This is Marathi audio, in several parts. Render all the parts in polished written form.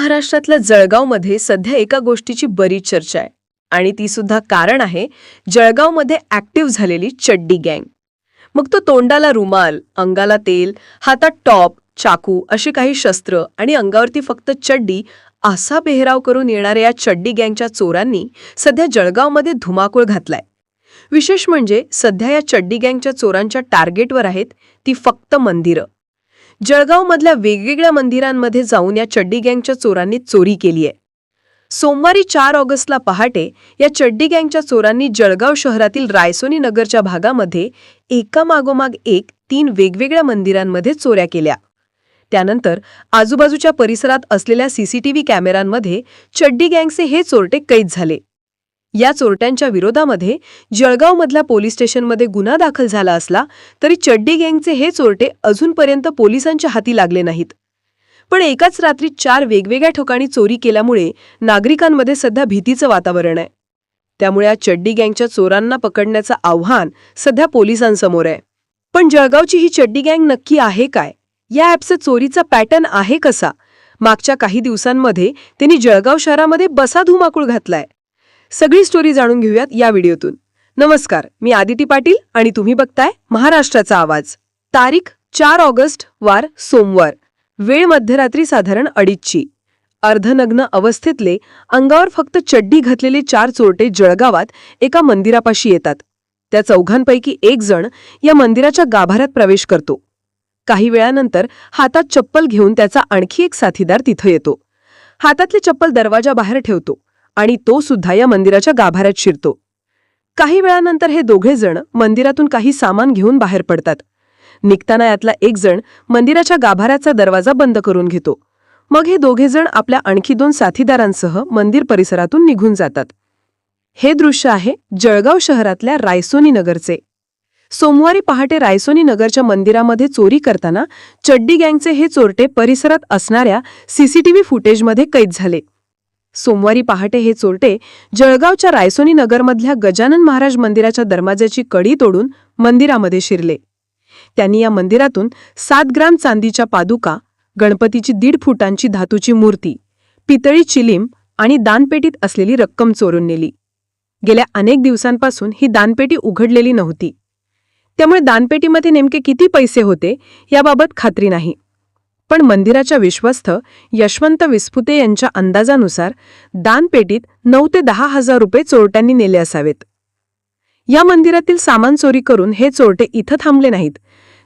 महाराष्ट्रातल्या जळगावमध्ये सध्या एका गोष्टीची बरीच चर्चा आहे आणि ती सुद्धा कारण आहे जळगावमध्ये ऍक्टिव्ह झालेली चड्डी गँग. मग तो तोंडाला रुमाल, अंगाला तेल, हातात टॉप, चाकू अशी काही शस्त्र आणि अंगावरती फक्त चड्डी असा पेहराव करून येणाऱ्या या चड्डी गँगच्या चोरांनी सध्या जळगावमध्ये धुमाकूळ घातलाय. विशेष म्हणजे सध्या या चड्डी गँगच्या चोरांच्या टार्गेटवर आहेत ती फक्त मंदिरं. जळगावमधल्या वेगवेगळ्या मंदिरांमध्ये जाऊन या चड्डी गँगच्या चोरांनी चोरी केली आहे. सोमवारी 4 ऑगस्टला पहाटे या चड्डी गँगच्या चोरांनी जळगाव शहरातील रायसोनी नगरच्या भागामध्ये एकामागोमाग एक 3 वेगवेगळ्या मंदिरांमध्ये चोऱ्या केल्या. त्यानंतर आजूबाजूच्या परिसरात असलेल्या सीसीटीव्ही कॅमेऱ्यांमध्ये चड्डी गँगचे हे चोरटे कैद झाले. या चोरट्यांच्या विरोधामध्ये जळगावमधल्या पोलीस स्टेशनमध्ये गुन्हा दाखल झाला असला तरी चड्डी गँगचे हे चोरटे अजूनपर्यंत पोलिसांच्या हाती लागले नाहीत. पण एकाच रात्री 4 वेगवेगळ्या ठिकाणी चोरी केल्यामुळे नागरिकांमध्ये सध्या भीतीचं वातावरण आहे. त्यामुळे या चड्डी गँगच्या चोरांना पकडण्याचं आव्हान सध्या पोलिसांसमोर आहे. पण जळगावची ही चड्डी गँग नक्की आहे काय? या ॲपचा चोरीचा पॅटर्न आहे कसा? मागच्या काही दिवसांमध्ये त्यांनी जळगाव शहरामध्ये बसा धुमाकूळ घातलाय. सगळी स्टोरी जाणून घेऊयात या व्हिडिओतून. नमस्कार, मी आदिती पाटील आणि तुम्ही बघताय महाराष्ट्राचा आवाज. तारीख 4 ऑगस्ट, वार सोमवार, वेळ मध्यरात्री साधारण 2:30ची. अर्धनग्न अवस्थेतले, अंगावर फक्त चड्डी घातलेले 4 चोरटे जळगावात एका मंदिरापाशी येतात. त्या चौघांपैकी एक जण या मंदिराच्या गाभाऱ्यात प्रवेश करतो. काही वेळानंतर हातात चप्पल घेऊन त्याचा आणखी एक साथीदार तिथं येतो. हातातली चप्पल दरवाजाबाहेर ठेवतो आणि तो सुद्धा या मंदिराच्या गाभाऱ्यात शिरतो. काही वेळानंतर हे दोघे जण मंदिरातून काही सामान घेऊन बाहेर पडतात. निघताना यातला एक जण मंदिराच्या गाभाऱ्याचा दरवाजा बंद करून घेतो. मग हे दोघे जण आपल्या आणखी 2 साथीदारांसह मंदिर परिसरातून निघून जातात. हे दृश्य आहे जळगाव शहरातल्या रायसोनी नगरचे. सोमवारी पहाटे रायसोनी नगरच्या मंदिरामध्ये चोरी करताना चड्डी गँगचे हे चोरटे परिसरात असणाऱ्या सीसीटीव्ही फुटेजमध्ये कैद झाले. सोमवारी पहाटे हे चोरटे जळगावच्या रायसोनी नगरमधल्या गजानन महाराज मंदिराच्या दरवाजाची कडी तोडून मंदिरामध्ये शिरले. त्यांनी या मंदिरातून 7 ग्राम चांदीच्या पादुका, गणपतीची 1.5 फुटांची धातूची मूर्ती, पितळी चिलीम आणि दानपेटीत असलेली रक्कम चोरून नेली. गेल्या अनेक दिवसांपासून ही दानपेटी उघडलेली नव्हती. त्यामुळे दानपेटीमध्ये नेमके किती पैसे होते याबाबत खात्री नाही. पण मंदिराच्या विश्वस्त यशवंत विस्पुते यांच्या अंदाजानुसार दानपेटीत 9 ते 10 हजार रुपये चोरट्यांनी नेले असावेत. या मंदिरातील सामान चोरी करून हे चोरटे इथं थांबले नाहीत.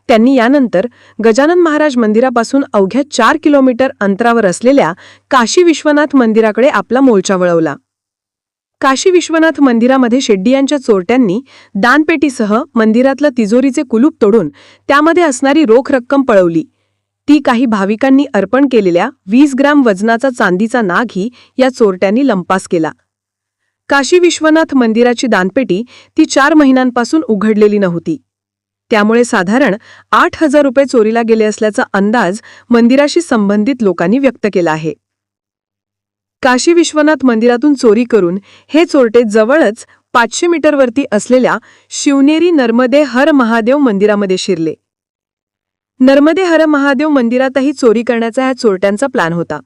त्यांनी यानंतर गजानन महाराज मंदिरापासून अवघ्या 4 किलोमीटर अंतरावर असलेल्या काशी विश्वनाथ मंदिराकडे आपला मोर्चा वळवला. काशी विश्वनाथ मंदिरामध्ये शेड्डियांच्या चोरट्यांनी दानपेटीसह मंदिरातलं तिजोरीचे कुलूप तोडून त्यामध्ये असणारी रोख रक्कम पळवली. ती काही भाविकांनी अर्पण केलेल्या 20 ग्राम वजनाचा चांदीचा नागही या चोरट्यांनी लंपास केला. काशी विश्वनाथ मंदिराची दानपेटी ती 4 महिन्यांपासून उघडलेली नव्हती. त्यामुळे साधारण 8,000 रुपये चोरीला गेले असल्याचा अंदाज मंदिराशी संबंधित लोकांनी व्यक्त केला आहे. काशी विश्वनाथ मंदिरातून चोरी करून हे चोरटे जवळच 500 मीटरवरती असलेल्या शिवनेरी नर्मदे हर महादेव मंदिरामध्ये शिरले. नर्मदे हर महादेव मंदिरातही चोरी करण्याचा ह्या चोरट्यांचा प्लॅन होता.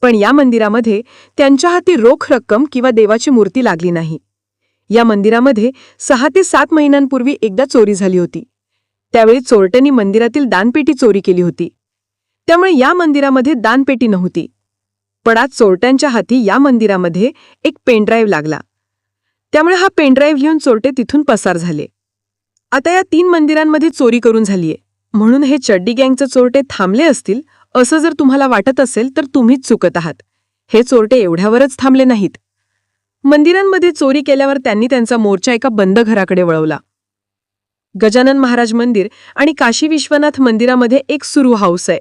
पण या मंदिरामध्ये त्यांच्या हाती रोख रक्कम किंवा देवाची मूर्ती लागली नाही. या मंदिरामध्ये 6 ते 7 महिन्यांपूर्वी एकदा चोरी झाली होती. त्यावेळी चोरट्यांनी मंदिरातील दानपेटी चोरी केली होती. त्यामुळे या मंदिरामध्ये दानपेटी नव्हती. पण आज चोरट्यांच्या हाती या मंदिरामध्ये एक पेनड्राईव्ह लागला. त्यामुळे हा पेनड्राईव्ह घेऊन चोरटे तिथून पसार झाले. आता या 3 मंदिरांमध्ये चोरी करून झालीये म्हणून हे चड्डी गँगचे चोरटे थांबले असतील असं जर तुम्हाला वाटत असेल तर तुम्हीच चुकत आहात. हे चोरटे एवढ्यावरच थांबले नाहीत. मंदिरांमध्ये चोरी केल्यावर त्यांनी त्यांचा मोर्चा एका बंद घराकडे वळवला. गजानन महाराज मंदिर आणि काशी विश्वनाथ मंदिरामध्ये एक सुरू हाऊस आहे.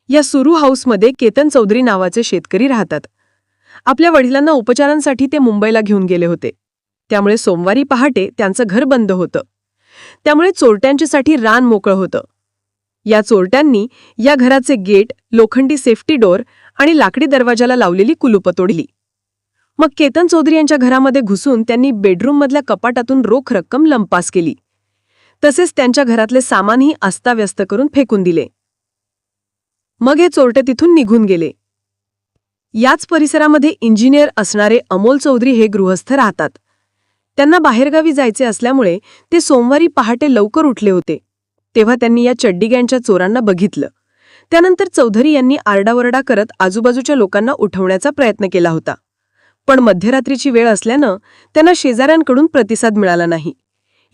या सुरू हाऊसमध्ये केतन चौधरी नावाचे शेतकरी राहतात. आपल्या वडिलांना उपचारांसाठी ते मुंबईला घेऊन गेले होते. त्यामुळे सोमवारी पहाटे त्यांचं घर बंद होतं. त्यामुळे चोरट्यांच्यासाठी रान मोकळं होतं. या चोरट्यांनी या घराचे गेट, लोखंडी सेफ्टी डोअर आणि लाकडी दरवाजाला लावलेली कुलूपं तोडली. मग केतन चौधरी यांच्या घरामध्ये घुसून त्यांनी बेडरूममधल्या कपाटातून रोख रक्कम लंपास केली. तसेच त्यांच्या घरातले सामानही अस्ताव्यस्त करून फेकून दिले. मग हे चोरटे तिथून निघून गेले. याच परिसरामध्ये इंजिनियर असणारे अमोल चौधरी हे गृहस्थ राहतात. त्यांना बाहेरगावी जायचे असल्यामुळे ते सोमवारी पहाटे लवकर उठले होते. तेव्हा त्यांनी या चड्डी गँगच्या चोरांना बघितलं. त्यानंतर चौधरी यांनी आरडाओरडा करत आजूबाजूच्या लोकांना उठवण्याचा प्रयत्न केला होता. पण मध्यरात्रीची वेळ असल्यानं त्यांना शेजाऱ्यांकडून प्रतिसाद मिळाला नाही.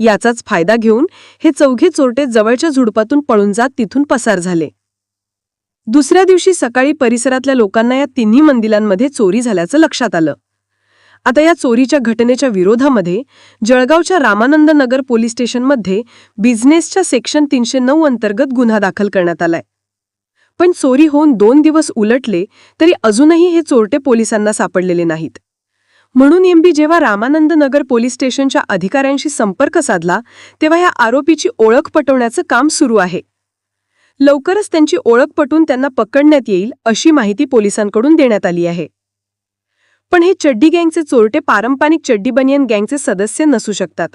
याचाच फायदा घेऊन हे चौघे चोरटे जवळच्या झुडपातून पळून जात तिथून पसार झाले. दुसऱ्या दिवशी सकाळी परिसरातल्या लोकांना या तिन्ही मंदिरांमध्ये चोरी झाल्याचं लक्षात आलं. आता या चोरीच्या घटनेच्या विरोधामध्ये जळगावच्या रामानंद नगर पोलीस स्टेशनमध्ये बिझनेसच्या सेक्शन 309 अंतर्गत गुन्हा दाखल करण्यात आलाय. पण चोरी होऊन 2 दिवस उलटले तरी अजूनही हे चोरटे पोलिसांना सापडलेले नाहीत. म्हणून एमबी जेव्हा रामानंद नगर पोलीस स्टेशनच्या अधिकाऱ्यांशी संपर्क साधला तेव्हा या आरोपीची ओळख पटवण्याचं काम सुरू आहे. लवकरच त्यांची ओळख पटवून त्यांना पकडण्यात येईल अशी माहिती पोलिसांकडून देण्यात आली आहे. पण हे चड्डी गँगचे चोरटे पारंपरिक चड्डी बनियन गँगचे सदस्य नसू शकतात.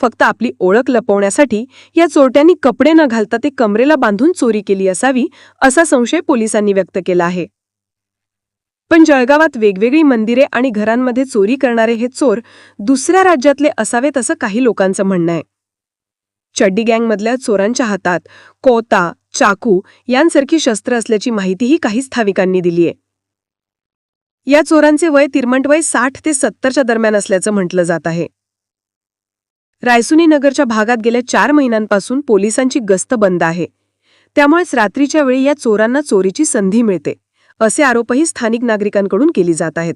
फक्त आपली ओळख लपवण्यासाठी या चोरट्यांनी कपडे न घालता ते कमरेला बांधून चोरी केली असावी असा संशय पोलिसांनी व्यक्त केला आहे. पण जळगावात वेगवेगळी मंदिरे आणि घरांमध्ये चोरी करणारे हे चोर दुसऱ्या राज्यातले असावेत असं काही लोकांचं म्हणणं आहे. चड्डी गँगमधल्या चोरांच्या हातात कोता, चाकू यांसारखी शस्त्र असल्याची माहितीही काही स्थानिकांनी दिलीय. या चोरांचे वय तिरमंट 60 ते 70च्या दरम्यान असल्याचं म्हटलं जात आहे. रायसुनी नगरच्या भागात गेल्या 4 महिन्यांपासून पोलिसांची गस्त बंद आहे. त्यामुळेच रात्रीच्या वेळी या चोरांना चोरीची संधी मिळते असे आरोपही स्थानिक नागरिकांकडून केली जात आहेत.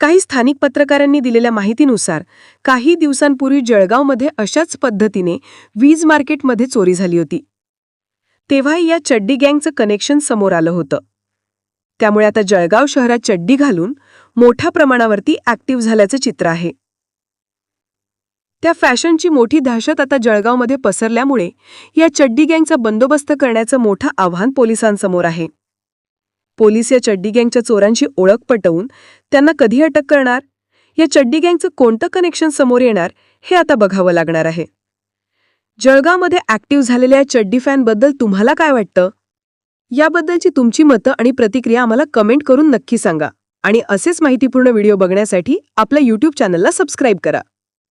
काही स्थानिक पत्रकारांनी दिलेल्या माहितीनुसार काही दिवसांपूर्वी जळगावमध्ये अशाच पद्धतीने वीज मार्केटमध्ये चोरी झाली होती. तेव्हा या चड्डी गँगचं कनेक्शन समोर आलं होतं. त्यामुळे आता जळगाव शहरात चड्डी घालून मोठ्या प्रमाणावरती ॲक्टिव्ह झाल्याचं चित्र आहे. त्या फॅशनची मोठी दहशत आता जळगावमध्ये पसरल्यामुळे या चड्डी गँगचा बंदोबस्त करण्याचं मोठं आव्हान पोलिसांसमोर आहे. पोलीस या चड्डी गँगच्या चोरांची ओळख पटवून त्यांना कधी अटक करणार, या चड्डी गँगचं कोणतं कनेक्शन समोर येणार हे आता बघावं लागणार आहे. जळगावमध्ये ॲक्टिव्ह झालेल्या चड्डी फॅनबद्दल तुम्हाला काय वाटतं? याबद्दलची तुमची मतं आणि प्रतिक्रिया आम्हाला कमेंट करून नक्की सांगा. आणि असेच माहितीपूर्ण व्हिडिओ बघण्यासाठी आपल्या YouTube चॅनलला सबस्क्राईब करा.